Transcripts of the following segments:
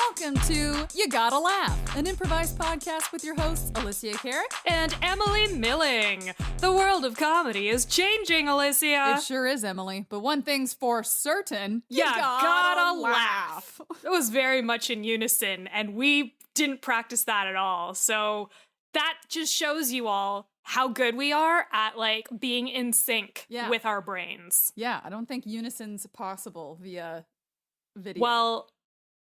Welcome to You Gotta Laugh, an improvised podcast with your hosts, Alicia and Emily Milling. The world of comedy is changing, Alicia. It sure is, Emily. But one thing's for certain, you gotta laugh. It was very much in unison, and we didn't practice that at all. So that just shows you all how good we are at, like, being in sync with our brains. Yeah, I don't think unison's possible via video. Well,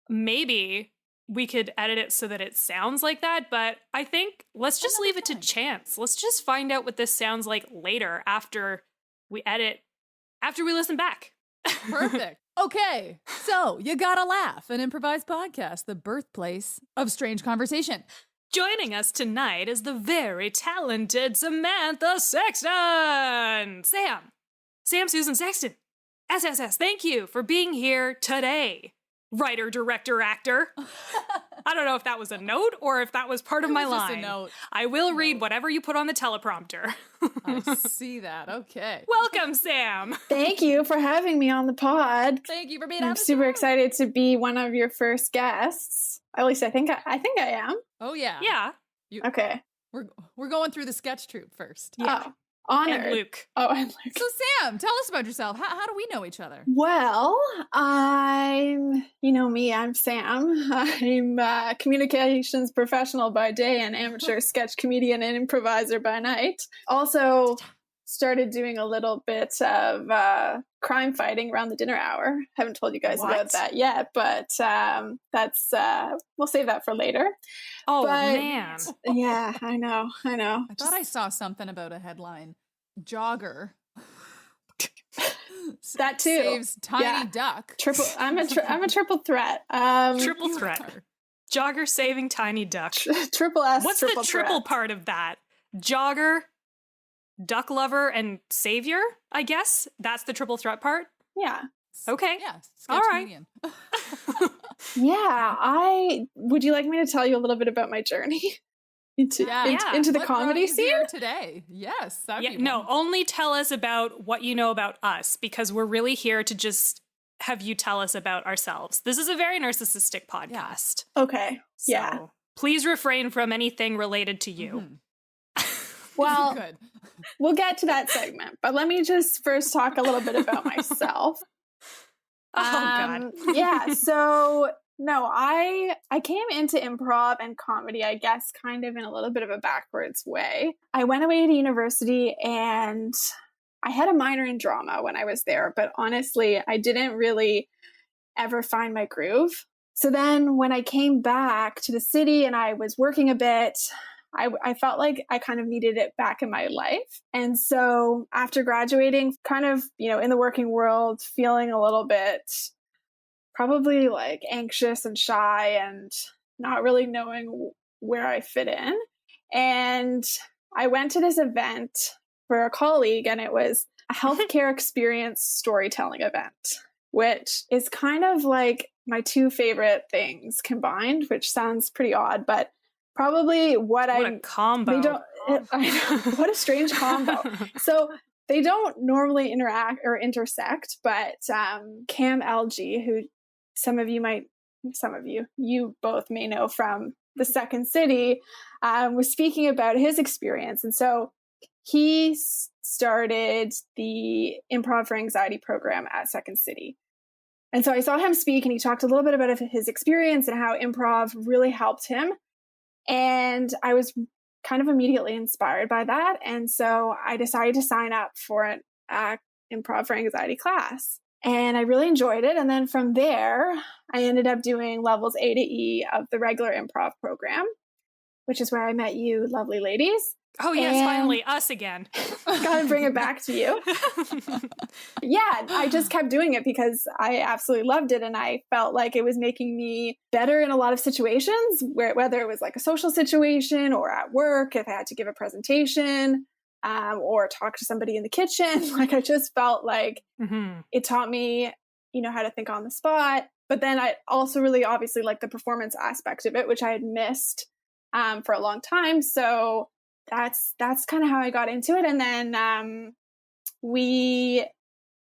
maybe we could edit it so that it sounds like that, but I think let's just leave it to chance. Let's just find out what this sounds like later after we edit, after we listen back. Perfect. Okay, so You Gotta Laugh, an improvised podcast, the birthplace of strange conversation. Joining us tonight is the very talented Samantha Sexton. Sam Susan Sexton. SSS, thank you for being here today. Writer, director, actor. I don't know if that was a note or if that was part of my line. Just a note. I will read whatever you put on the teleprompter. I see that. Okay. Welcome, Sam. Thank you for having me on the pod. Thank you for being on I'm the super show. excited to be one of your first guests. At least I think I am. Oh yeah. Yeah. Okay. We're going through the sketch troupe first. Yeah. Oh, honored. And Luke. Oh, and Luke. So Sam, tell us about yourself. How do we know each other? Well, you know me, I'm Sam. I'm a communications professional by day and amateur sketch comedian and improviser by night. Also started doing a little bit of crime fighting around the dinner hour. Haven't told you guys about that yet, but that's we'll save that for later. Oh, man. Yeah, I know. I thought I saw something about a headline. Jogger. That too. Saves tiny duck. I'm a triple threat. Triple threat. Jogger saving tiny duck. Triple S. What's the triple part of that? Jogger, duck lover, and savior, I guess? That's the triple threat part? Yeah. Okay. Yeah. All right. Comedian. Yeah. Would you like me to tell you a little bit about my journey into the What comedy brought you scene here today? Yes. No, only tell us about what you know about us, because we're really here to just have you tell us about ourselves. This is a very narcissistic podcast. Okay. Yeah. So please refrain from anything related to you. Mm-hmm. Well, Good. we'll get to that segment, but let me just first talk a little bit about myself. God. Yeah. So no, I came into improv and comedy, I guess, kind of in a little bit of a backwards way. I went away to university and I had a minor in drama when I was there, but honestly, I didn't really ever find my groove. So then when I came back to the city and I was working a bit, I felt like I kind of needed it back in my life. And so after graduating, kind of, in the working world, feeling a little bit probably like anxious and shy and not really knowing where I fit in. And I went to this event for a colleague, and it was a healthcare experience storytelling event, which is kind of like my two favorite things combined, which sounds pretty odd, but probably what a combo. What a strange combo. So they don't normally interact or intersect, but Cam LG, who you both may know from the Second City, was speaking about his experience. And so he started the Improv for Anxiety program at Second City. And so I saw him speak, and he talked a little bit about his experience and how improv really helped him. And I was kind of immediately inspired by that. And so I decided to sign up for an Improv for Anxiety class. And I really enjoyed it. And then from there, I ended up doing levels A to E of the regular improv program, which is where I met you lovely ladies. Oh, yes, finally, us again. Gotta bring it back to you. Yeah, I just kept doing it because I absolutely loved it. And I felt like it was making me better in a lot of situations, whether it was like a social situation or at work, if I had to give a presentation or talk to somebody in the kitchen. Like, I just felt like it taught me, how to think on the spot. But then I also really obviously like the performance aspect of it, which I had missed for a long time. So that's kind of how I got into it. And then we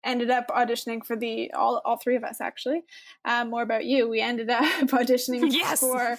ended up auditioning for all three of us, actually. More about you. We ended up auditioning for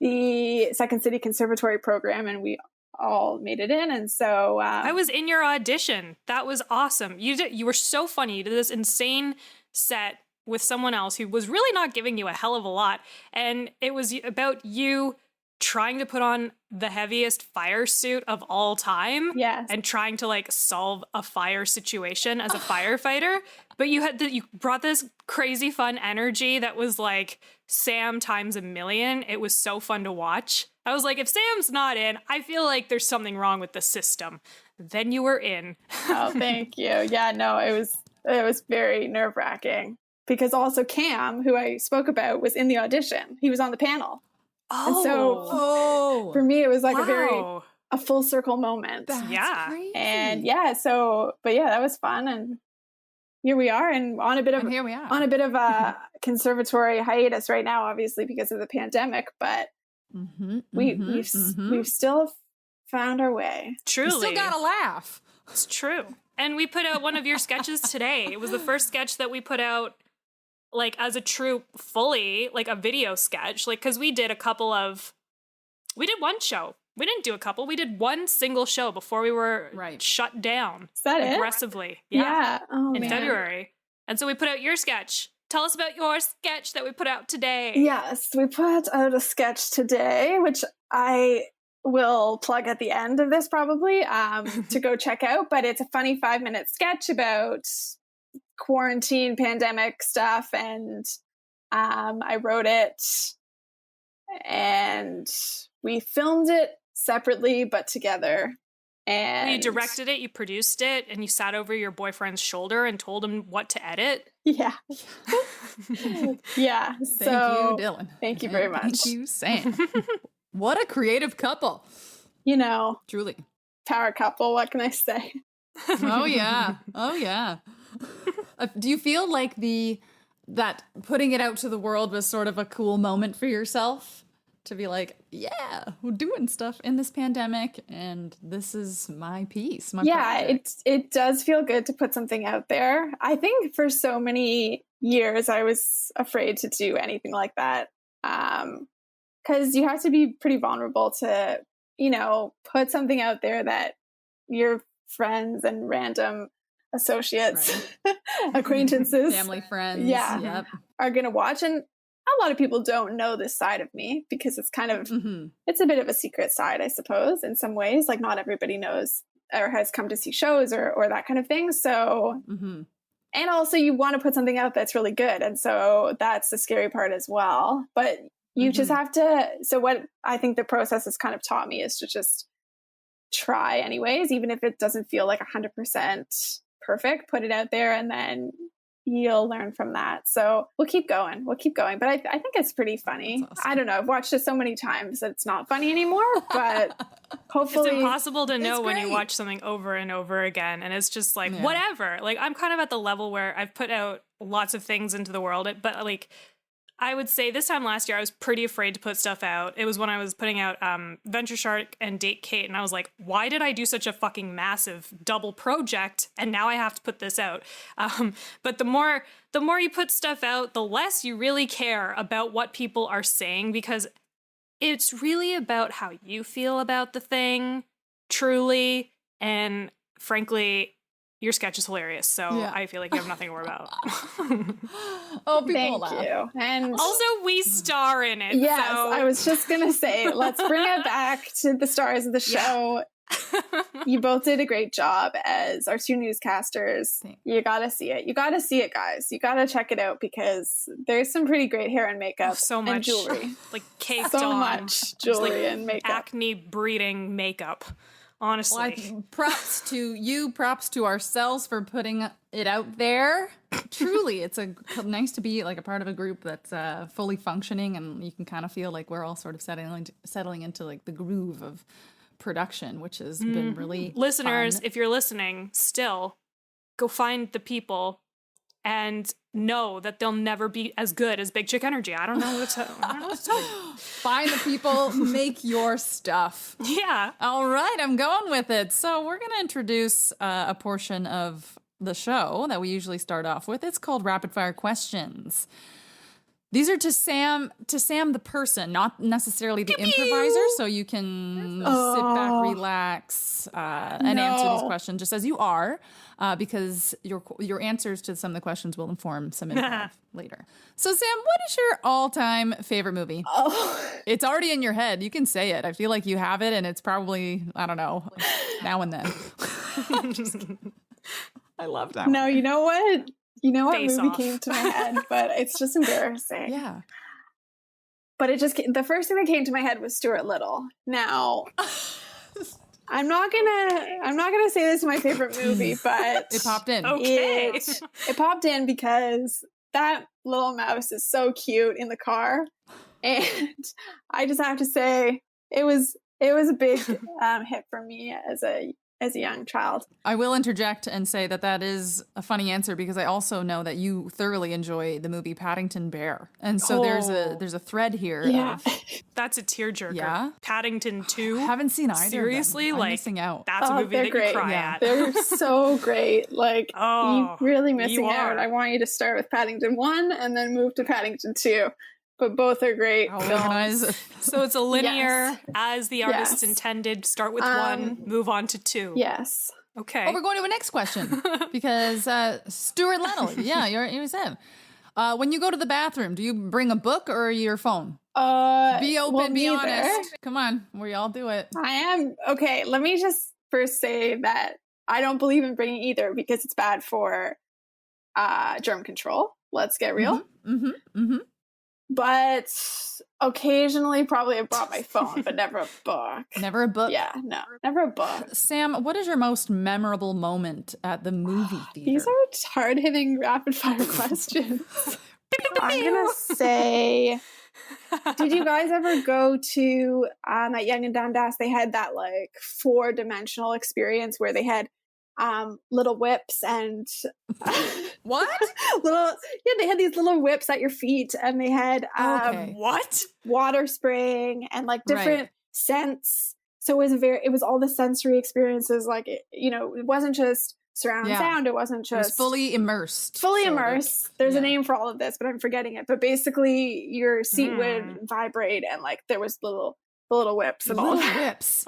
the Second City Conservatory Program, and we all made it in. And so I was in your audition. That was awesome. You were so funny. You did this insane set with someone else who was really not giving you a hell of a lot. And it was about you trying to put on the heaviest fire suit of all time. Yes. And trying to like solve a fire situation as a firefighter. But you brought this crazy fun energy that was like Sam times a million. It was so fun to watch. I was like, if Sam's not in, I feel like there's something wrong with the system. Then you were in. Oh, thank you. Yeah, no, it was very nerve-wracking. Because also Cam, who I spoke about, was in the audition. He was on the panel. Oh. And so for me, it was like a full circle moment. That's crazy. And but that was fun. And here we are, and on a bit of a conservatory hiatus right now, obviously because of the pandemic. But we've still found our way. Truly, you still gotta laugh. It's true. And we put out one of your sketches today. It was the first sketch that we put out, like, as a troupe, fully, like a video sketch. Like, because we did one show. We didn't do a couple. We did one single show before we were shut down. Is that aggressively? It? Yeah. Oh, in February. And so we put out your sketch. Tell us about your sketch that we put out today. Yes, we put out a sketch today, which I will plug at the end of this probably to go check out. But it's a funny 5-minute sketch about quarantine, pandemic stuff. And I wrote it, and we filmed it separately but together. And you directed it, you produced it, and you sat over your boyfriend's shoulder and told him what to edit. Yeah. Yeah. Thank you, Dylan. Thank you very much. Thank you, Sam. What a creative couple. You know. Truly. Power couple, what can I say? Oh, yeah. Oh, yeah. Do you feel like that putting it out to the world was sort of a cool moment for yourself? To be like, yeah, we're doing stuff in this pandemic, and this is my piece. Project. It does feel good to put something out there. I think for so many years I was afraid to do anything like that, because you have to be pretty vulnerable to, put something out there that your friends and random associates, acquaintances, family, friends, are going to watch. And a lot of people don't know this side of me because it's kind of, it's a bit of a secret side, I suppose, in some ways. Like, not everybody knows or has come to see shows or that kind of thing. So, and also you want to put something out that's really good. And so that's the scary part as well. But you just have to, so what I think the process has kind of taught me is to just try anyways, even if it doesn't feel like 100% perfect, put it out there, and then you'll learn from that. So we'll keep going. But I think it's pretty funny. Awesome. I don't know. I've watched it so many times that it's not funny anymore, but hopefully. It's impossible to know when you watch something over and over again. And it's just like, whatever. Like, I'm kind of at the level where I've put out lots of things into the world, but like, I would say this time last year, I was pretty afraid to put stuff out. It was when I was putting out Venture Shark and Date Kate, and I was like, why did I do such a fucking massive double project? And now I have to put this out. But the more you put stuff out, the less you really care about what people are saying, because it's really about how you feel about the thing, truly. And frankly, your sketch is hilarious, so I feel like you have nothing to worry about. Thank you. And also, we star in it. Yes, so. I was just going to say, let's bring it back to the stars of the show. You both did a great job as our two newscasters. You got to see it. You got to see it, guys. You got to check it out, because there's some pretty great hair and makeup and jewelry. Like caked so on. much jewelry and makeup. Acne breeding makeup. Honestly. Well, props to you, props to ourselves for putting it out there. Truly, it's nice to be like a part of a group that's fully functioning, and you can kind of feel like we're all sort of settling into like the groove of production, which has been really listeners, fun. If you're listening, still go find the people and know that they'll never be as good as Big Chick Energy. I don't know what to tell you. Find the people, make your stuff. Yeah. All right, I'm going with it. So we're going to introduce a portion of the show that we usually start off with. It's called Rapid Fire Questions. These are to Sam the person, not necessarily the improviser, so you can sit back, relax, and answer these questions just as you are, because your answers to some of the questions will inform some improv later. So Sam, what is your all-time favorite movie? Oh. It's already in your head. You can say it. I feel like you have it, and it's probably, I don't know, now and then. I love that one. No, you know what? You know what Face movie Off. came to my head, but it's just embarrassing. Yeah. But the first thing that came to my head was Stuart Little. Now, I'm not gonna say this is my favorite movie, but It popped in. Okay. it popped in because that little mouse is so cute in the car, and I just have to say it was a big hit for me as a young child. I will interject and say that is a funny answer because I also know that you thoroughly enjoy the movie Paddington Bear. And so there's a thread here. Yeah. That's a tearjerker. Yeah? Paddington 2. I haven't seen either. Seriously? I'm like, missing out. that's a movie they're that great. you cry Yeah. at. They're so great. Like, Oh, you're really missing you out. are. I want you to start with Paddington 1 and then move to Paddington 2. But both are great I'll films. organize. So it's a linear, Yes. as the artist Yes. intended. Start with 1, move on to 2. Yes. Okay. Oh, we're going to a next question because Stuart Little, yeah, you're Sam. When you go to the bathroom, do you bring a book or your phone? Be open, well, be neither. honest. Come on, we all do it. I am. Okay, let me just first say that I don't believe in bringing either because it's bad for germ control. Let's get real. But occasionally, probably I brought my phone, but never a book. Never a book. Yeah, no, never a book. Sam, what is your most memorable moment at the movie theater? These are hard-hitting, rapid-fire questions. I'm gonna say, did you guys ever go to at Young and Dundas? They had that like 4-dimensional experience where they had little whips and What? they had these little whips at your feet, and they had Okay. What? water spraying and like different Right. scents. So it was all the sensory experiences. Like it wasn't just surround Yeah. sound. It wasn't It was just fully immersed. fully So, like, immersed. There's yeah. a name for all of this, but I'm forgetting it. But basically, your seat would vibrate, and like there was the little whips and all Little that. whips.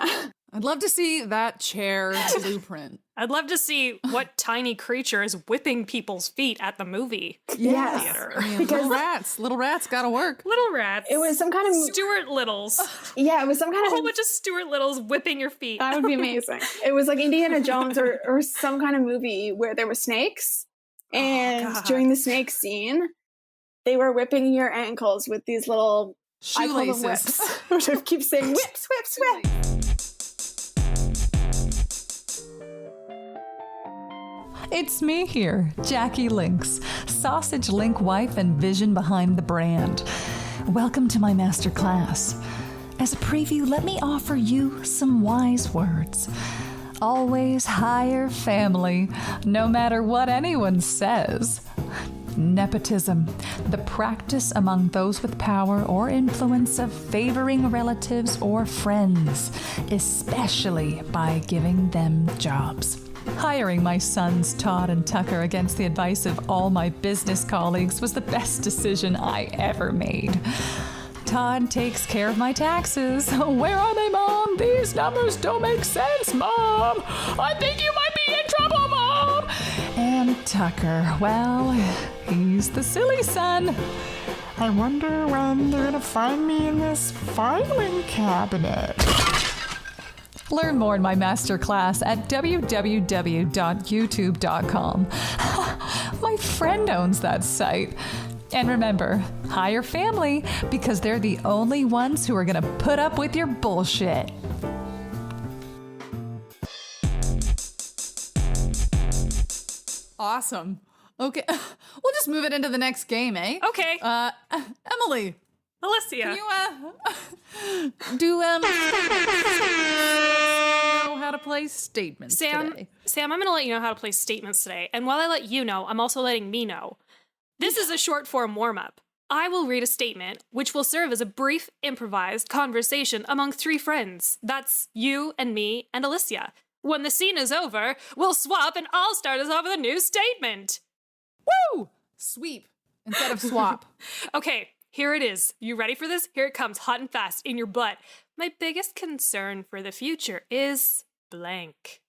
I'd love to see that chair blueprint. I'd love to see what tiny creature is whipping people's feet at the movie. Yes. Theater. I mean, Because- little rats gotta work. Little rats. It was some kind of Stuart Littles. it was some A kind whole of bunch of Stuart Littles whipping your feet. that would be amazing. It was like Indiana Jones or some kind of movie where there were snakes, and God. during the snake scene, they were whipping your ankles with these little I call them Shoelaces. whips. I keep saying whips, whips, whips. It's me here, Jackie Lynx, sausage link wife and vision behind the brand. Welcome to my masterclass. As a preview, let me offer you some wise words. Always hire family, no matter what anyone says. Nepotism, the practice among those with power or influence of favoring relatives or friends, especially by giving them jobs. Hiring my sons Todd and Tucker against the advice of all my business colleagues was the best decision I ever made. Todd takes care of my taxes. Where are they, Mom? These numbers don't make sense, Mom. I think you might be in trouble, Mom. And Tucker, well, he's the silly son. I wonder when they're gonna find me in this filing cabinet. Learn more in my masterclass at www.youtube.com. My friend owns that site. And remember, hire family because they're the only ones who are going to put up with your bullshit. Awesome. Okay, we'll just move it into the next game, eh? Okay. Emily, Alicia. can you do know how to play statements today? Sam, I'm going to let you know how to play statements today. And while I let you know, I'm also letting me know. This is a short form warm up. I will read a statement, which will serve as a brief, improvised conversation among 3 friends. That's you and me and Alicia. When the scene is over, we'll swap and I'll start us off with a new statement. Woo! Sweep instead of swap. Okay, here it is. You ready for this? Here it comes, hot and fast, in your butt. My biggest concern for the future is blank.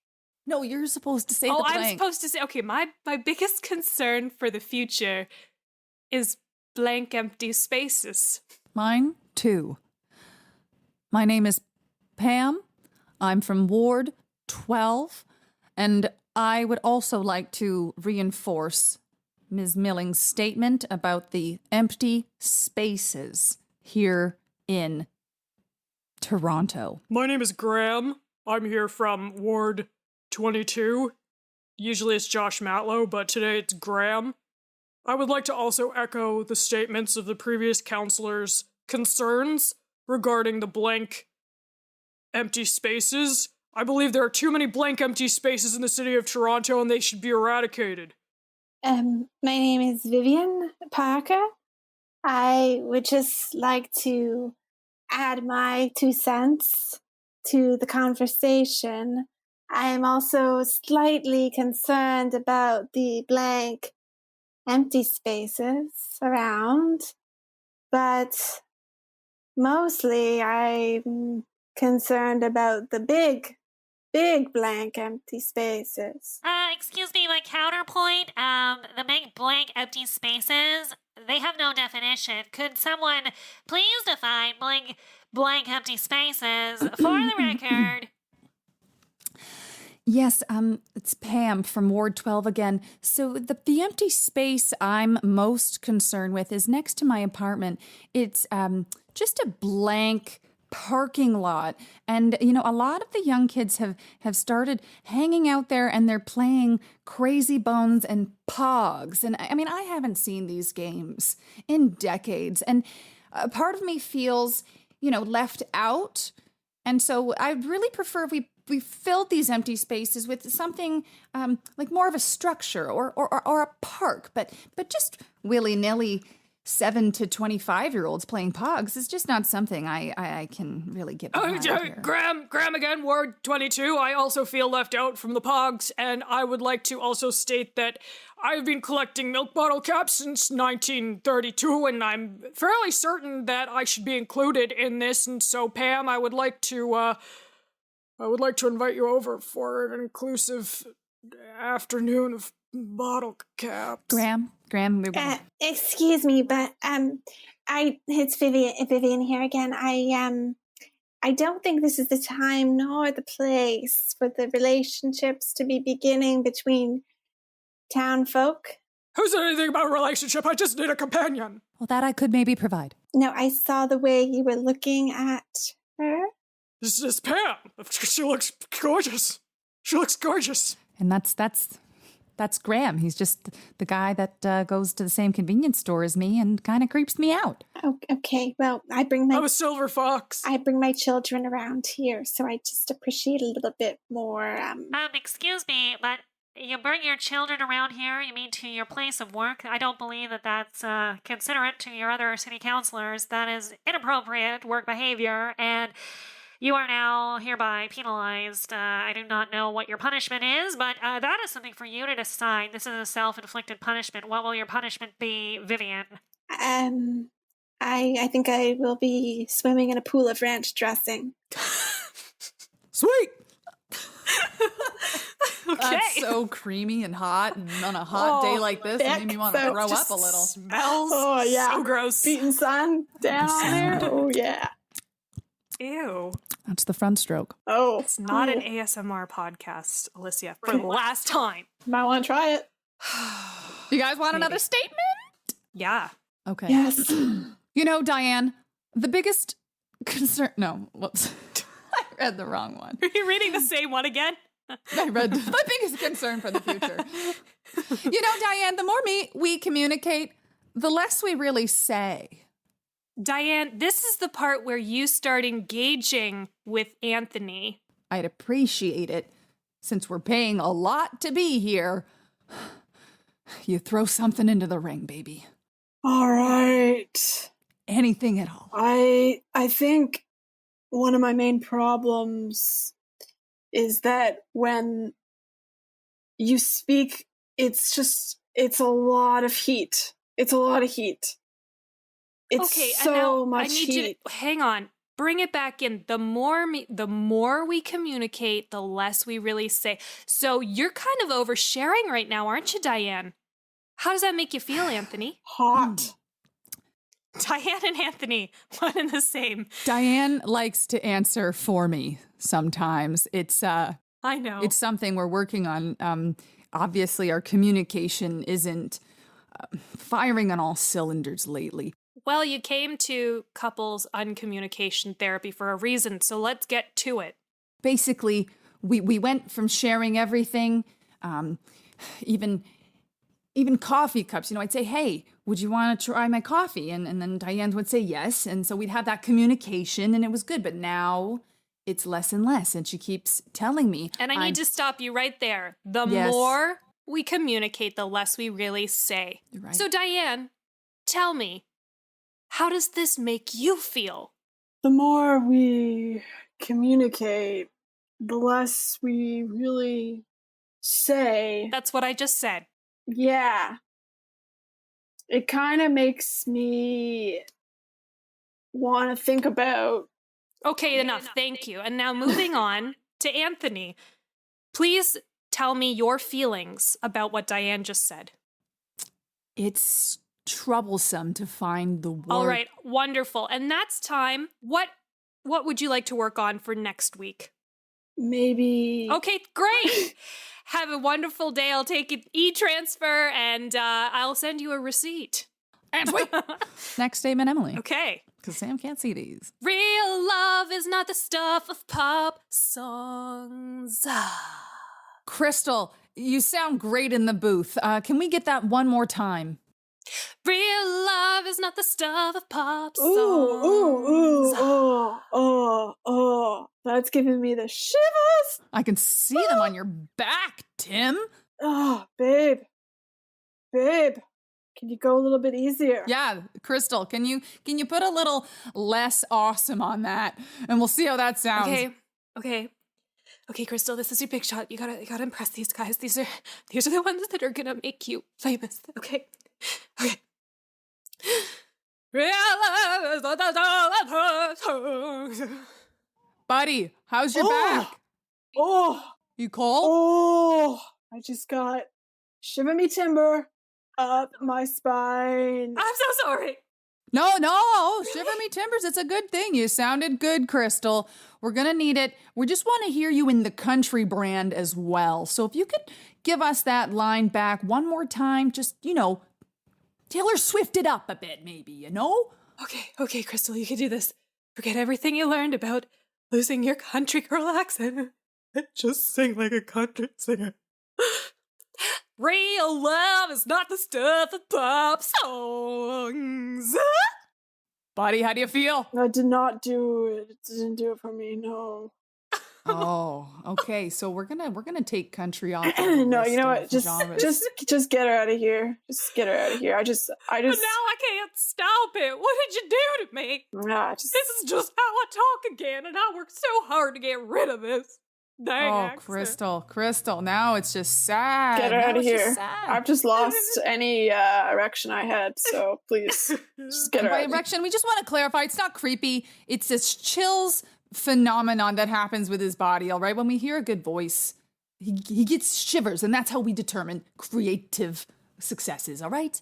No, you're supposed to say the blank. I'm supposed to say, okay, my biggest concern for the future is blank empty spaces. Mine, too. My name is Pam. I'm from Ward 12, and I would also like to reinforce Ms. Milling's statement about the empty spaces here in Toronto. My name is Graham. I'm here from Ward 22. Usually it's Josh Matlow, but today it's Graham. I would like to also echo the statements of the previous counselors' concerns regarding the blank empty spaces. I believe there are too many blank empty spaces in the city of Toronto and they should be eradicated. My name is Vivian Parker. I would just like to add my 2 cents to the conversation. I am also slightly concerned about the blank empty spaces around, but mostly I'm concerned about the big blank empty spaces. Excuse me, my counterpoint, the big blank empty spaces, they have no definition. Could someone please define blank empty spaces for the record? Yes, it's Pam from Ward 12 again. So the empty space I'm most concerned with is next to my apartment. It's just a blank parking lot. And, you know, a lot of the young kids have started hanging out there and they're playing Crazy Bones and Pogs. And I mean, I haven't seen these games in decades. And part of me feels, you know, left out. And so I'd really prefer if we filled these empty spaces with something like more of a structure or a park, but just willy-nilly 7 to 25-year-olds playing Pogs is just not something I can really get behind here. Graham again, Ward 22. I also feel left out from the Pogs, and I would like to also state that I've been collecting milk bottle caps since 1932, and I'm fairly certain that I should be included in this. And so, Pam, I would like to invite you over for an inclusive afternoon of bottle caps. Graham, Excuse me, but it's Vivian here again. I don't think this is the time nor the place for the relationships to be beginning between town folk. Who said anything about a relationship? I just need a companion. Well, that I could maybe provide. No, I saw the way you were looking at her. This is Pam. She looks gorgeous. She looks gorgeous. And that's Graham. He's just the guy that goes to the same convenience store as me and kind of creeps me out. Oh, okay. Well, I'm a silver fox. I bring my children around here, so I just appreciate a little bit more. Excuse me, but you bring your children around here? You mean to your place of work? I don't believe that that's considerate to your other city councilors. That is inappropriate work behavior, and you are now hereby penalized. I do not know what your punishment is, but that is something for you to decide. This is a self-inflicted punishment. What will your punishment be, Vivian? I think I will be swimming in a pool of ranch dressing. Sweet! Okay. That's so creamy and hot, and on a hot day like this, it made me want to throw up a little. Smells so gross. Beaten sun down there. Oh, yeah. Ew. That's the front stroke. Oh. It's not an ASMR podcast, Alicia, for the last time. Might want to try it. You guys want another statement? Yeah. Okay. Yes. You know, Diane, the biggest concern... No, whoops. I read the wrong one. Are you reading the same one again? I read the biggest concern for the future. You know, Diane, the more we communicate, the less we really say. Diane, this is the part where you start engaging with Anthony. I'd appreciate it. Since we're paying a lot to be here, you throw something into the ring, baby. All right. Anything at all. I think one of my main problems is that when you speak, it's a lot of heat. It's a lot of heat. It's okay, so and now much I need heat. you to hang on. Bring it back in. The more we communicate, the less we really say. So you're kind of oversharing right now, aren't you, Diane? How does that make you feel, Anthony? Hot. Diane and Anthony, one and the same. Diane likes to answer for me sometimes. It's I know. It's something we're working on. Obviously, our communication isn't firing on all cylinders lately. Well, you came to couples uncommunication therapy for a reason, so let's get to it. Basically, we went from sharing everything, even coffee cups. You know, I'd say, hey, would you want to try my coffee? And then Diane would say yes. And so we'd have that communication and it was good. But now it's less and less. And she keeps telling me. And I need to stop you right there. The Yes. more we communicate, the less we really say. Right. So, Diane, tell me, how does this make you feel? The more we communicate, the less we really say. That's what I just said. Yeah. It kind of makes me want to think about. Okay, enough. Thank you. And now moving on to Anthony. Please tell me your feelings about what Diane just said. It's troublesome to find the word. All right, wonderful. And that's time. What would you like to work on for next week? Maybe. Okay, great. Have a wonderful day. I'll take an e-transfer and I'll send you a receipt. And wait. Next statement, Emily. Okay. Because Sam can't see these. Real love is not the stuff of pop songs. Crystal, you sound great in the booth. Can we get that one more time? Real love is not the stuff of pop songs. Oh. That's giving me the shivers. I can see them on your back, Tim. Oh, babe. Can you go a little bit easier? Yeah, Crystal, can you put a little less awesome on that? And we'll see how that sounds. Okay, Crystal, this is your big shot. You gotta impress these guys. These are the ones that are gonna make you famous. Okay. Buddy, how's your back? Oh. You cold? Oh. I just got shiver me timber up my spine. I'm so sorry. No, shiver me timbers. It's a good thing. You sounded good, Crystal. We're going to need it. We just want to hear you in the country brand as well. So if you could give us that line back one more time, just, Taylor Swift it up a bit, maybe, Okay, Crystal, you can do this. Forget everything you learned about losing your country girl accent. Just sing like a country singer. Real love is not the stuff of pop songs. Buddy, how do you feel? I did not do it. It didn't do it for me, no. Oh, okay. So we're gonna take country off. No, you know what? Just get her out of here. Just get her out of here. I just. But now I can't stop it. What did you do to me? This is just how I talk again, and I worked so hard to get rid of this. Dang accent. Crystal. Now it's just sad. Get her out of here. Sad. I've just lost any erection I had, so please just get her By out of here. erection, we just want to clarify, it's not creepy. It's this chills phenomenon that happens with his body, all right? When we hear a good voice, he gets shivers, and that's how we determine creative successes, all right?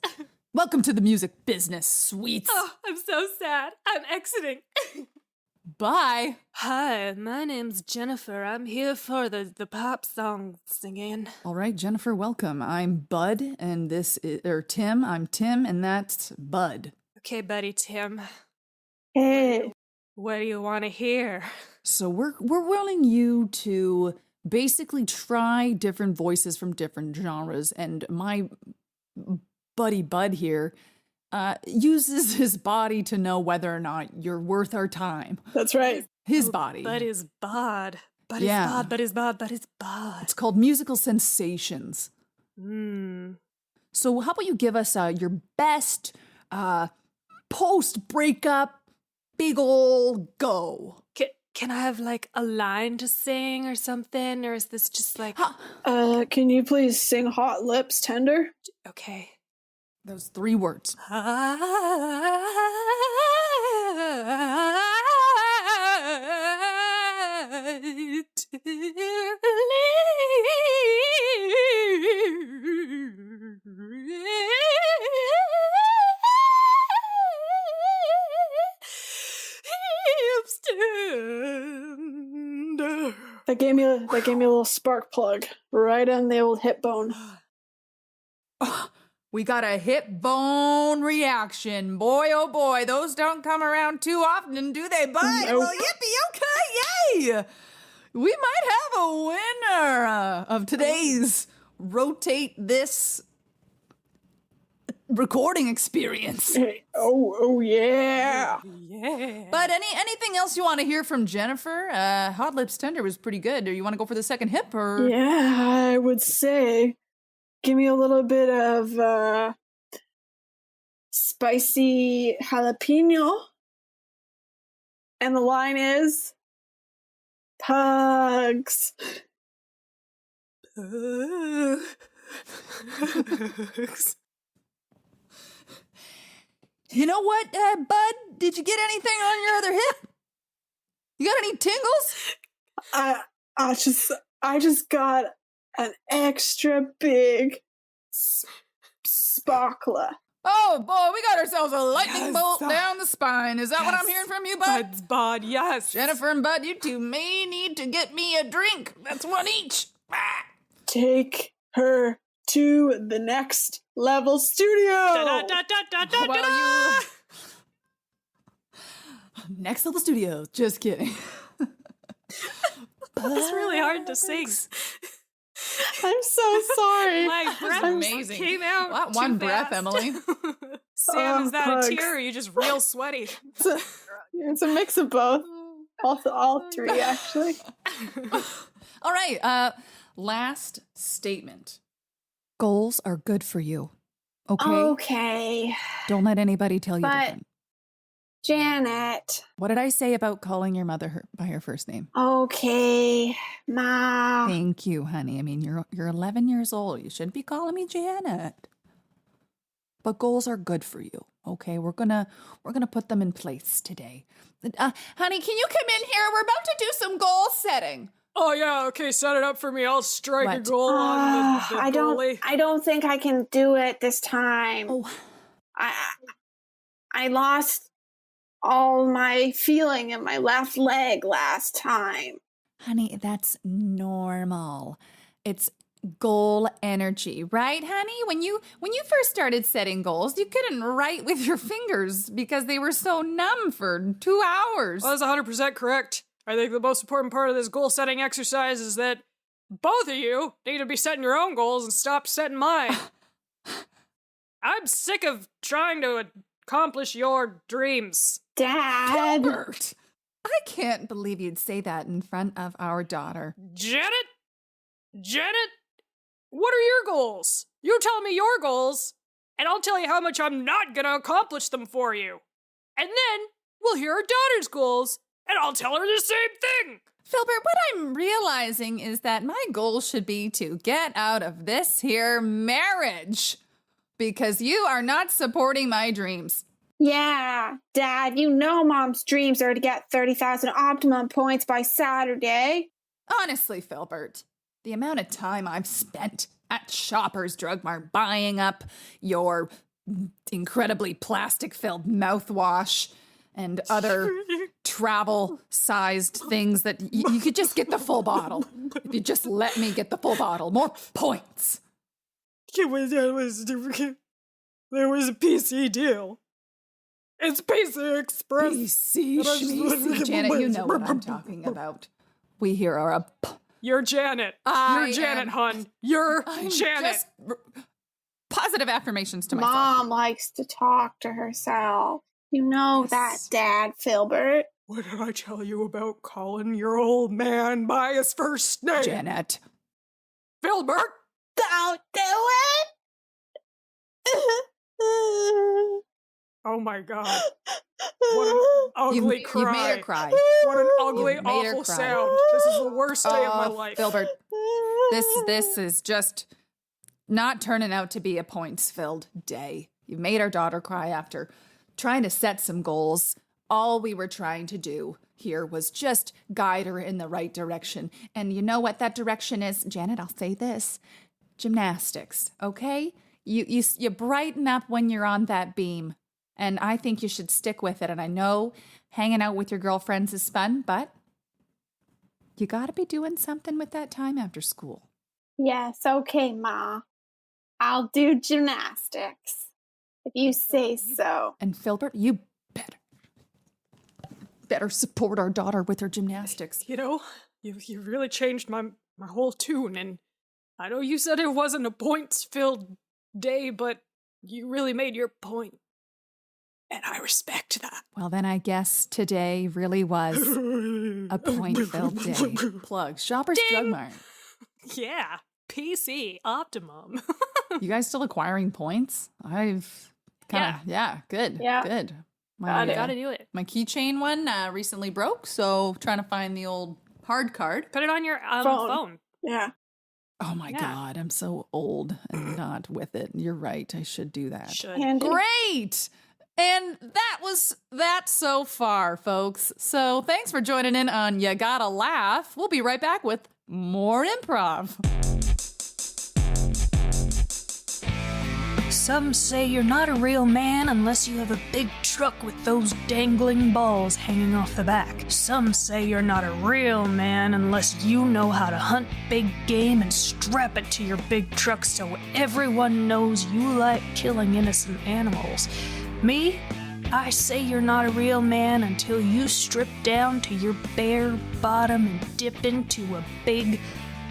Welcome to the music business, sweets. Oh, I'm so sad. I'm exiting. Bye. Hi, my name's Jennifer. I'm here for the pop song singing. All right, Jennifer, welcome. I'm Bud, and Tim. I'm Tim, and that's Bud. Okay, buddy Tim. Hey. What do you want to hear? So we're willing you to basically try different voices from different genres, and my buddy Bud here uses his body to know whether or not you're worth our time. That's right. His body. Bud is bod. Bud is Yeah. bod. Bud is bod. Bud is bod. It's called musical sensations. So how about you give us your best post-breakup big ol' go? can I have like a line to sing or something? Or is this just like, Can you please sing Hot Lips Tender? okay. Those 3 words. That gave me a little spark plug right on the old hip bone. We got a hip bone reaction. Boy, oh boy, those don't come around too often, do they, bud? Nope. Well, yippee, okay, yay! We might have a winner of today's Rotate This recording experience. Oh yeah. Yeah. But anything else you want to hear from Jennifer? Hot Lips Tender was pretty good. Do you want to go for the second hip, or? Yeah, I would say. Give me a little bit of spicy jalapeno. And the line is pugs. You know what, bud? Did you get anything on your other hip? You got any tingles? I just got an extra big sparkler. Oh boy, we got ourselves a lightning bolt down the spine. Is that what I'm hearing from you, bud? Bud, yes. Jennifer and Bud, you two may need to get me a drink. That's one each. Take her to the next level studio. Well, you... Next Level Studios. Just kidding. That's really hard to sing. I'm so sorry. My breath amazing. came out What, too one breath, fast. Emily? Sam, is that pugs. a tear or are you just real sweaty? It's a mix of both. All 3, actually. All right. Last statement. Goals are good for you. Okay? Okay. Don't let anybody tell you But- different. Janet. What did I say about calling your mother by her first name? Okay, Ma. Thank you, honey. I mean, you're 11 years old. You shouldn't be calling me Janet. But goals are good for you. Okay, we're gonna put them in place today. Honey, can you come in here? We're about to do some goal setting. Oh yeah, okay, set it up for me. I'll strike a What? goal on the goalie. I don't think I can do it this time. Oh, I lost all my feeling in my left leg last time. honey, that's normal. It's goal energy, right, honey? When you first started setting goals, you couldn't write with your fingers because they were so numb for 2 hours. Well, that's 100% correct. I think the most important part of this goal setting exercise is that both of you need to be setting your own goals and stop setting mine. I'm sick of trying to accomplish your dreams. Dad. Gilbert, I can't believe you'd say that in front of our daughter. Janet, what are your goals? You tell me your goals, and I'll tell you how much I'm not gonna accomplish them for you. And then we'll hear our daughter's goals, and I'll tell her the same thing. Filbert, what I'm realizing is that my goal should be to get out of this here marriage because you are not supporting my dreams. Yeah, Dad, you know Mom's dreams are to get 30,000 optimum points by Saturday. Honestly, Filbert, the amount of time I've spent at Shoppers Drug Mart buying up your incredibly plastic-filled mouthwash and other travel-sized things that you could just get the full bottle. If you just let me get the full bottle. More points. There was a PC deal. It's PC Express. PC, schmeecy. Janet, you know what I'm talking about. We here are a... You're Janet. I You're Janet, am- hun. You're I'm Janet. just positive affirmations to myself. Mom likes to talk to herself. You know that, Dad, Filbert. What did I tell you about calling your old man by his first name? Janet. Filbert! Don't do it! Oh my god. What an ugly cry. You've made her cry. What an ugly, You've made her awful cry. sound. This is the worst day of my life. Filbert, this is just not turning out to be a points-filled day. You've made our daughter cry after trying to set some goals. All we were trying to do here was just guide her in the right direction. And you know what that direction is? Janet, I'll say this. Gymnastics, okay? You brighten up when you're on that beam. And I think you should stick with it. And I know hanging out with your girlfriends is fun, but you got to be doing something with that time after school. Yes, okay, Ma. I'll do gymnastics. If you say so. And Filbert, you better support our daughter with her gymnastics. You know, you really changed my whole tune, and I know you said it wasn't a points-filled day, but you really made your point, and I respect that. Well, then I guess today really was a point-filled day. Plug. Shoppers Drug Mart. Yeah, PC, optimum. You guys still acquiring points? I've kind of, good. Yeah. Good. Gotta do it. My keychain one recently broke, so trying to find the old hard card. Put it on your phone. Yeah. Oh my God, I'm so old and not with it. You're right, I should do that. Handy. Great! And that was that so far, folks. So thanks for joining in on You Gotta Laugh. We'll be right back with more improv. Some say you're not a real man unless you have a big truck with those dangling balls hanging off the back. Some say you're not a real man unless you know how to hunt big game and strap it to your big truck so everyone knows you like killing innocent animals. Me? I say you're not a real man until you strip down to your bare bottom and dip into a big,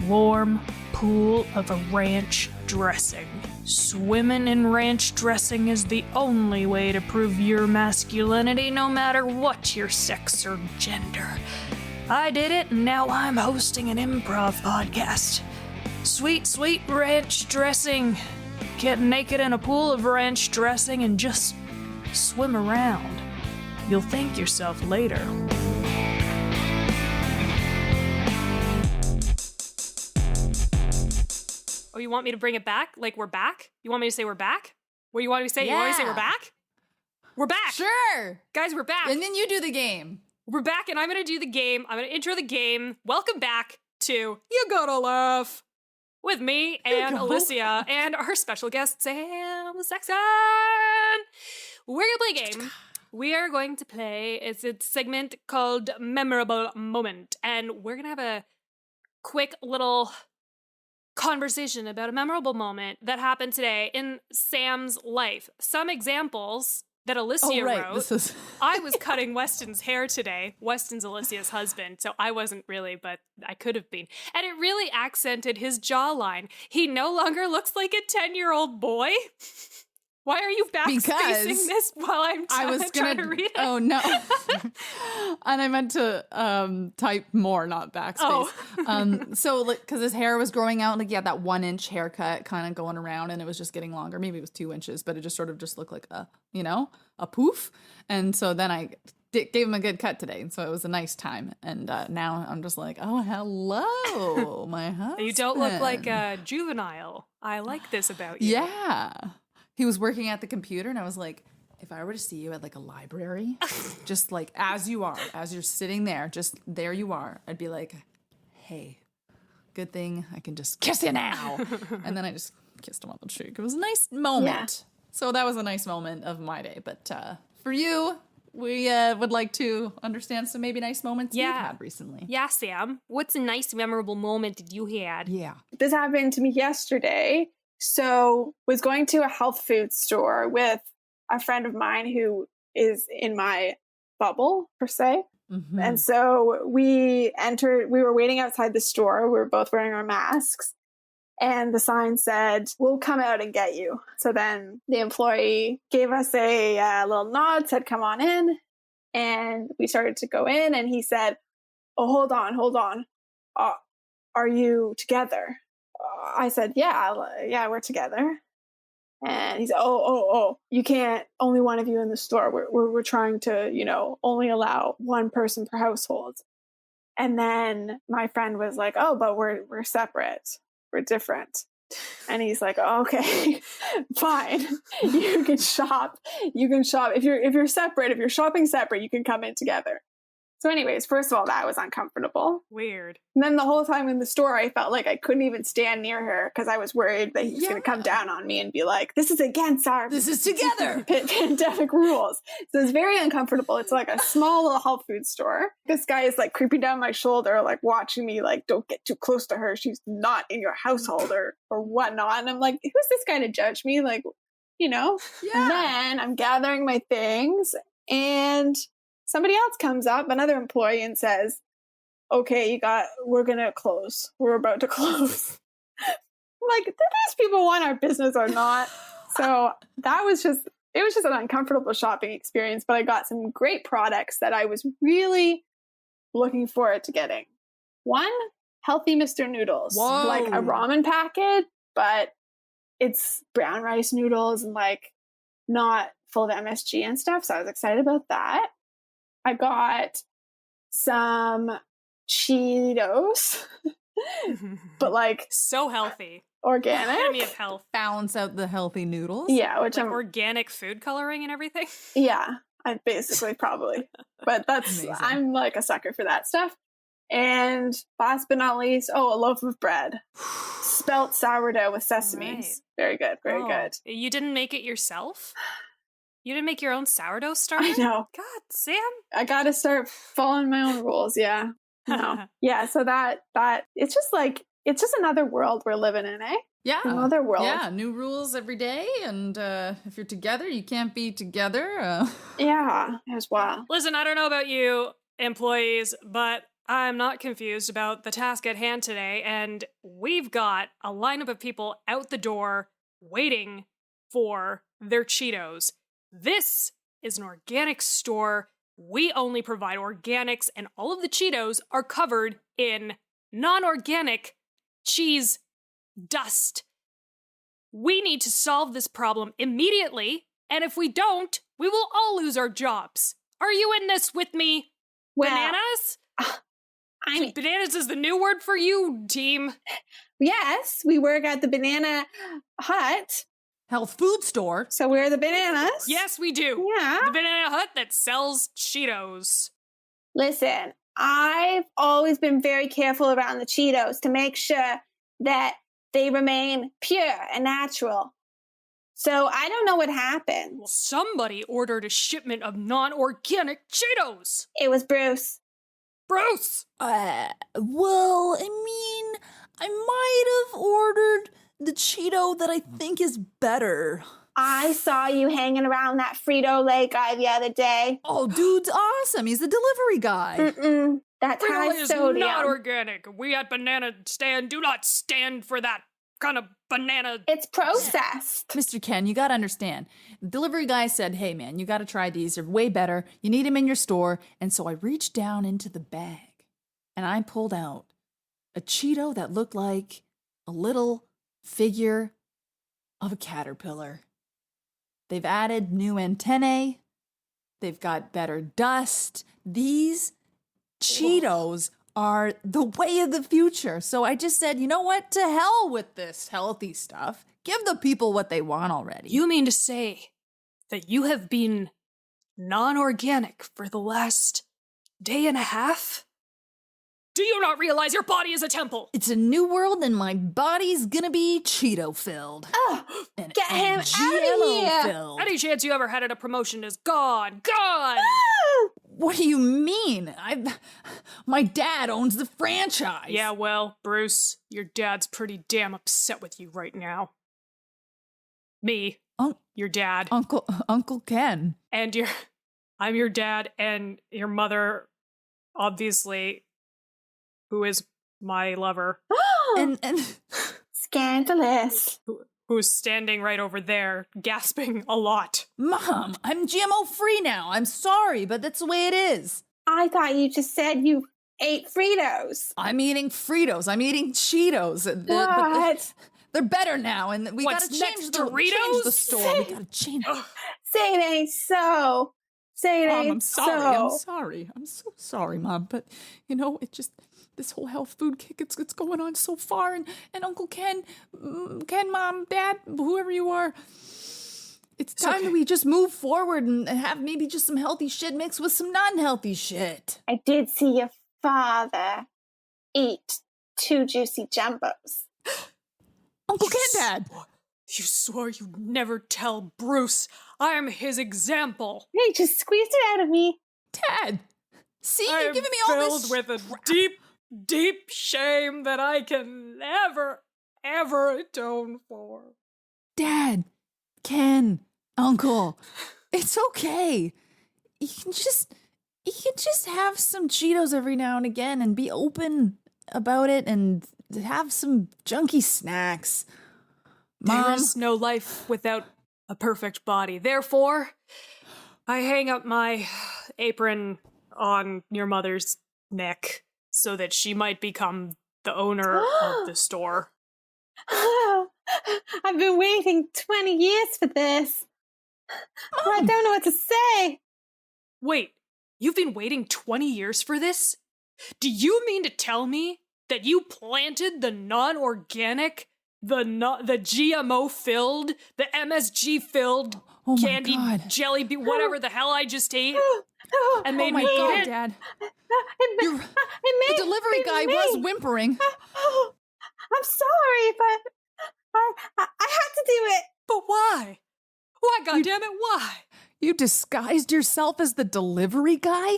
warm pool of a ranch dressing. Swimming in ranch dressing is the only way to prove your masculinity, no matter what your sex or gender. I did it, and now I'm hosting an improv podcast. Sweet, sweet ranch dressing. Get naked in a pool of ranch dressing and just swim around. You'll thank yourself later. Oh, you want me to bring it back? Like we're back? You want me to say we're back? What do you want me to say? You want me to say we're back? We're back! Sure! Guys, we're back! And then you do the game. We're back, and I'm gonna do the game. I'm gonna intro the game. Welcome back to You Gotta Laugh with me and Alicia and our special guest, Sam Sexton. We're gonna play a game. We are going to play, it's a segment called Memorable Moment, and we're gonna have a quick little conversation about a memorable moment that happened today in Sam's life. Some examples that Alicia wrote. I was cutting Weston's hair today. Weston's Alicia's husband, so I wasn't really, but I could have been. And it really accented his jawline. He no longer looks like a 10-year-old boy. Why are you backspacing this while I'm trying to read it? Oh, no. And I meant to type more, not backspace. So, because his hair was growing out, like, he had that 1-inch haircut kind of going around, and it was just getting longer. Maybe it was 2 inches, but it just sort of just looked like a poof. And so then I gave him a good cut today. And so it was a nice time. And now I'm just like, oh, hello, my husband. You don't look like a juvenile. I like this about you. Yeah. He was working at the computer, and I was like, if I were to see you at like a library, just like as you are, as you're sitting there, just there you are, I'd be like, hey, good thing I can just kiss you now. And then I just kissed him on the cheek. It was a nice moment. Yeah. So that was a nice moment of my day. But for you, we would like to understand some maybe nice moments you've had recently. Yeah, Sam. What's a nice, memorable moment that you had? Yeah. This happened to me yesterday. So was going to a health food store with a friend of mine who is in my bubble, per se. Mm-hmm. And so we were waiting outside the store. We were both wearing our masks. And the sign said, we'll come out and get you. So then the employee gave us a little nod, said, come on in. And we started to go in. And he said, oh, hold on. Are you together? I said, yeah, we're together. And he's, oh, you can't, only one of you in the store. We're trying to, only allow one person per household. And then my friend was like, oh, but we're separate. We're different. And he's like, oh, okay, fine. You can shop. If you're separate, if you're shopping separate, you can come in together. So anyways, first of all, that was uncomfortable. Weird. And then the whole time in the store, I felt like I couldn't even stand near her because I was worried that he was going to come down on me and be like, this is against our This is together. pandemic rules. So it's very uncomfortable. It's like a small little health food store. This guy is like creeping down my shoulder, like watching me, like, don't get too close to her. She's not in your household or whatnot. And I'm like, who's this guy to judge me? Like, Yeah. And then I'm gathering my things and somebody else comes up, another employee, and says, okay, we're going to close. We're about to close. Like, do these people want our business or not? So it was just an uncomfortable shopping experience, but I got some great products that I was really looking forward to getting. One, healthy Mr. Noodles. Whoa. Like a ramen packet, but it's brown rice noodles and like not full of MSG and stuff. So I was excited about that. I got some Cheetos, but like So healthy. organic. Epitome of health. Balance out the healthy noodles. Yeah, which Like I'm organic food coloring and everything. yeah, I basically probably. But that's Amazing. I'm like a sucker for that stuff. And last but not least, a loaf of bread. Spelt sourdough with sesames. Right. Very good, very Oh, good. You didn't make it yourself? You didn't make your own sourdough starter? I know. God, Sam. I gotta start following my own rules, yeah. No. Yeah, so that it's just another world we're living in, eh? Yeah. Another world. Yeah. New rules every day. And if you're together, you can't be together. Yeah, as well. Listen, I don't know about you, employees, but I'm not confused about the task at hand today, and we've got a lineup of people out the door waiting for their Cheetos. This is an organic store. We only provide organics, and all of the Cheetos are covered in non-organic cheese dust. We need to solve this problem immediately, and if we don't, we will all lose our jobs. Are you in this with me? Well, Bananas? I mean, Bananas is the new word for you, team. yes, we work at the Banana Hut, Health food store. so we're the bananas. Yes, we do. Yeah. The Banana Hut that sells Cheetos. Listen, I've always been very careful around the Cheetos to make sure that they remain pure and natural. So I don't know what happened. Well, somebody ordered a shipment of non-organic Cheetos. It was Bruce. Bruce! Well, I mean, I might have ordered the Cheeto that I think is better. I saw you hanging around that Frito-Lay guy the other day. Oh, dude's awesome. He's the delivery guy. Mm-mm. That's high Frito-Lay is sodium. not organic. We at Banana Stand do not stand for that kind of banana. It's processed. Mr. Ken, you gotta understand. The delivery guy said, hey man, you gotta try these. They're way better. You need them in your store. And so I reached down into the bag and I pulled out a Cheeto that looked like a little figure of a caterpillar. They've added new antennae. They've got better dust. These Cheetos are the way of the future. So I just said, you know what? To hell with this healthy stuff. Give the people what they want already. You mean to say that you have been non-organic for the last day and a half? Do you not realize your body is a temple? It's a new world and my body's gonna be Cheeto filled. Oh, And get him out of GMO here. filled. Any chance you ever had at a promotion is gone. Gone! What do you mean? My dad owns the franchise. Yeah, well, Bruce, your dad's pretty damn upset with you right now. Me, your dad, Uncle Ken. and I'm your dad, and your mother, obviously, who is my lover, And Scandalous. who's standing right over there, gasping a lot. Mom, I'm GMO free now. I'm sorry, but that's the way it is. I thought you just said you ate Fritos. I'm eating Fritos. I'm eating Cheetos. What? They're better now, and we What's gotta next, change Doritos? the store. We gotta change. Say it ain't so. Say it Mom, ain't I'm sorry. so. I'm sorry. I'm so sorry, Mom. But you know, it just this whole health food kick. It's going on so far, and Uncle Ken, Mom, Dad, whoever you are. It's time that we just move forward and have maybe just some healthy shit mixed with some non-healthy shit. I did see your father eat 2 juicy jumbos. Uncle Ken, Dad. You swore you'd never tell Bruce. I am his example. Hey, just squeezed it out of me. Dad. See, I you're am giving me all filled this with a deep, deep shame that I can never, ever atone for. Dad, Ken, Uncle, it's okay. You can just have some Cheetos every now and again and be open about it and have some junky snacks. Mom, There is no life without a perfect body. Therefore, I hang up my apron on your mother's neck so that she might become the owner of the store. Oh, I've been waiting 20 years for this. I don't know what to say. Wait, you've been waiting 20 years for this? Do you mean to tell me that you planted the non-organic, the GMO-filled, the MSG-filled Oh my candy God. jelly whatever the hell I just ate and made oh my me God, eat it? Dad. It The delivery guy was whimpering. Oh, I'm sorry, but I had to do it. But why? Why, goddammit, why? You disguised yourself as the delivery guy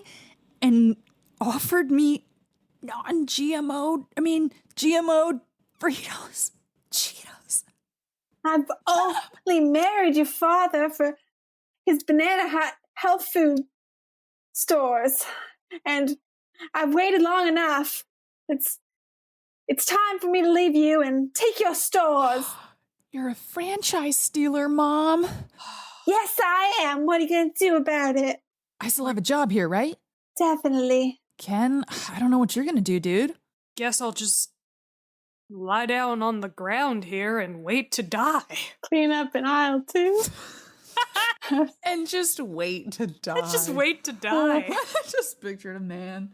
and offered me GMO'd Fritos. Cheetos. I've only married your father for his banana health food stores, and I've waited long enough. It's time for me to leave you and take your stores. You're a franchise stealer, Mom. Yes, I am. What are you going to do about it? I still have a job here, right? Definitely. Ken, I don't know what you're gonna do, dude. Guess I'll just lie down on the ground here and wait to die. Clean up in aisle 2. And just wait to die. Let's just wait to die. I just pictured a man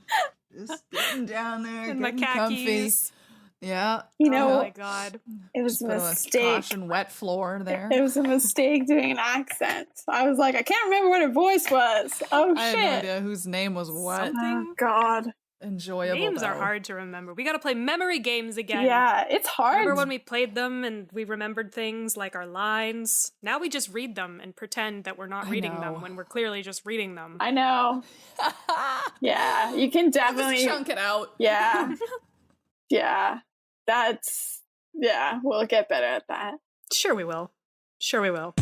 just getting down there, In my getting comfy. khakis. Yeah. You know, Oh my god. it was Just a put mistake. caution wet floor there. It was a mistake doing an accent. I was like, I can't remember what her voice was. Oh, I shit. have no idea whose name was what. Oh, God. Enjoyable. Names are though. hard to remember. We gotta play memory games again. Yeah, it's hard. Remember when we played them and we remembered things like our lines? Now we just read them and pretend that we're not reading know. them when we're clearly just reading them. I know. Yeah, you can definitely. Just chunk it out. Yeah. Yeah. We'll get better at that. Sure we will. Sure we will.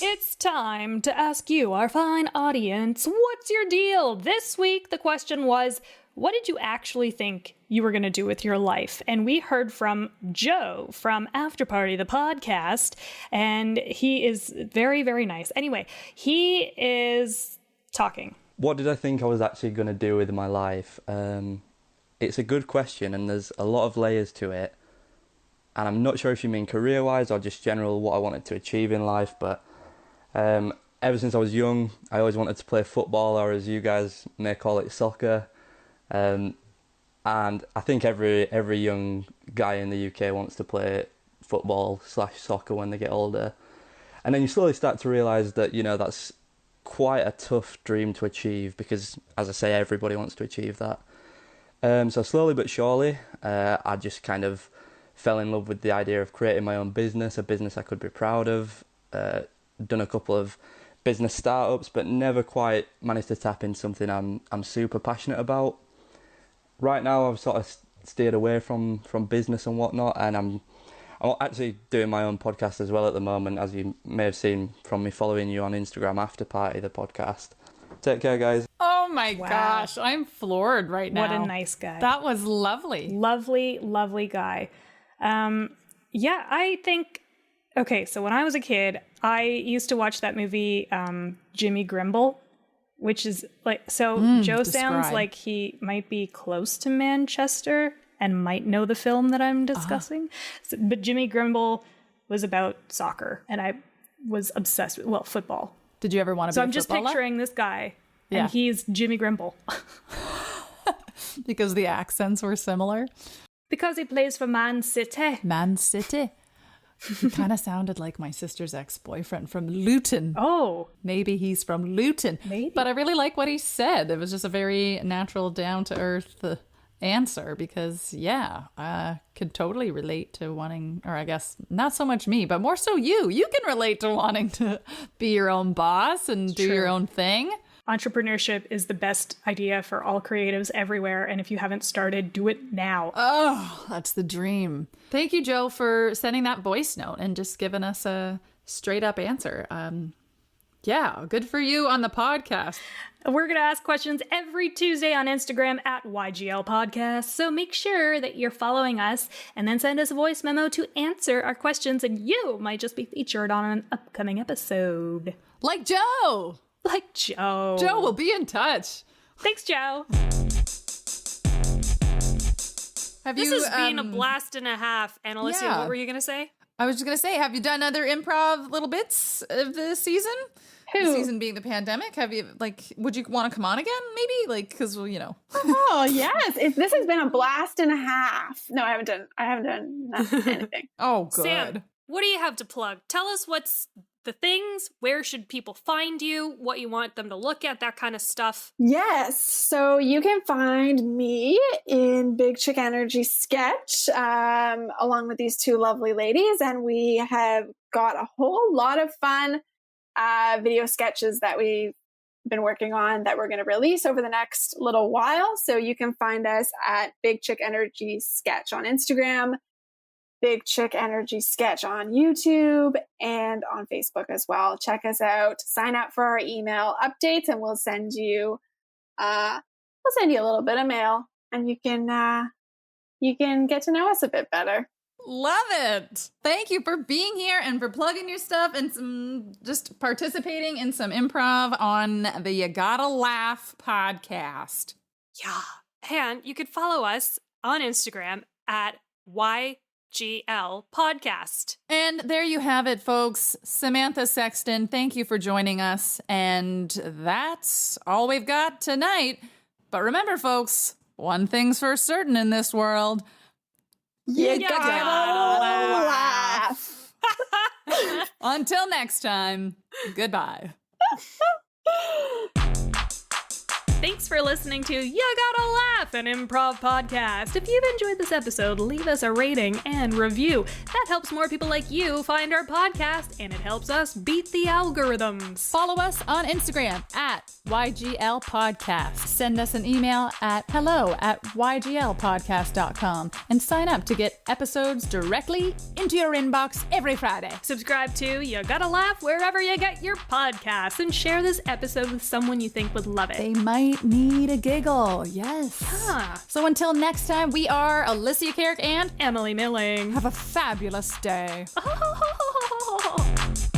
It's time to ask you, our fine audience, what's your deal? This week, the question was, what did you actually think you were going to do with your life? And we heard from Joe from After Party, the podcast, and he is very, very nice. Anyway, he is talking. What did I think I was actually going to do with my life? It's a good question, and there's a lot of layers to it. And I'm not sure if you mean career-wise or just general what I wanted to achieve in life, but ever since I was young, I always wanted to play football, or as you guys may call it, soccer. And I think every young guy in the UK wants to play football/soccer when they get older. And then you slowly start to realise that, you know, that's quite a tough dream to achieve because, as I say, everybody wants to achieve that. So slowly but surely, I just kind of fell in love with the idea of creating my own business, a business I could be proud of. Done a couple of business startups, but never quite managed to tap into something I'm super passionate about. Right now, I've sort of steered away from business and whatnot, and I'm actually doing my own podcast as well at the moment, as you may have seen from me following you on Instagram, After Party, the podcast. Take care, guys. Oh my Wow. gosh, I'm floored right now. What a nice guy. That was lovely. Lovely, lovely guy. Yeah, I think... Okay, so when I was a kid, I used to watch that movie, Jimmy Grimble, which is like... So Joe sounds describe. like he might be close to Manchester, and might know the film that I'm discussing. But Jimmy Grimble was about soccer, and I was obsessed with, football. Did you ever want to be a So I'm just footballer? picturing this guy, Yeah. and he's Jimmy Grimble. Because the accents were similar. Because he plays for Man City. Man City. He kind of sounded like my sister's ex-boyfriend from Luton. Oh. Maybe he's from Luton. Maybe. But I really like what he said. It was just a very natural, down-to-earth answer because, yeah, I could totally relate to wanting, or I guess not so much me, but more so you. You can relate to wanting to be your own boss and do your own thing. Entrepreneurship is the best idea for all creatives everywhere. And if you haven't started, do it now. Oh, that's the dream. Thank you, Joe, for sending that voice note and just giving us a straight up answer. Yeah, good for you on the podcast. We're going to ask questions every Tuesday on Instagram at YGL Podcast. So make sure that you're following us and then send us a voice memo to answer our questions. And you might just be featured on an upcoming episode. Like Joe. Like Joe. Joe will be in touch. Thanks, Joe. This has been a blast and a half. And Alicia, what were you going to say? I was just going to say, have you done other improv little bits of the season? Who? The season being the pandemic. Have you, would you want to come on again? Maybe? Because, well, Oh, yes. This has been a blast and a half. No, I haven't done anything. Oh, good. Sam, what do you have to plug? Tell us what's the things, where should people find you, what you want them to look at, that kind of stuff. Yes. So you can find me in Big Chick Energy Sketch, along with these two lovely ladies. And we have got a whole lot of fun video sketches that we've been working on that we're going to release over the next little while. So you can find us at Big Chick Energy Sketch on Instagram, Big Chick Energy Sketch on YouTube, and on Facebook as well. Check us out. Sign up for our email updates, and we'll send you a little bit of mail, and you can get to know us a bit better. Love it. Thank you for being here and for plugging your stuff and just participating in some improv on the You Gotta Laugh podcast. Yeah. And you could follow us on Instagram at YGL Podcast. And there you have it, folks. Samantha Sexton, thank you for joining us. And that's all we've got tonight. But remember, folks, one thing's for certain in this world. You gotta laugh. Until next time, goodbye. Thanks for listening to You Gotta Laugh, an improv podcast. If you've enjoyed this episode, leave us a rating and review. That helps more people like you find our podcast, and it helps us beat the algorithms. Follow us on Instagram at YGL Podcast. Send us an email at hello@yglpodcast.com and sign up to get episodes directly into your inbox every Friday. Subscribe to You Gotta Laugh wherever you get your podcasts, and share this episode with someone you think would love it. They might need a giggle. Yes. Yeah. So until next time, we are Alicia Carrick and Emily Milling. have a fabulous day. Oh.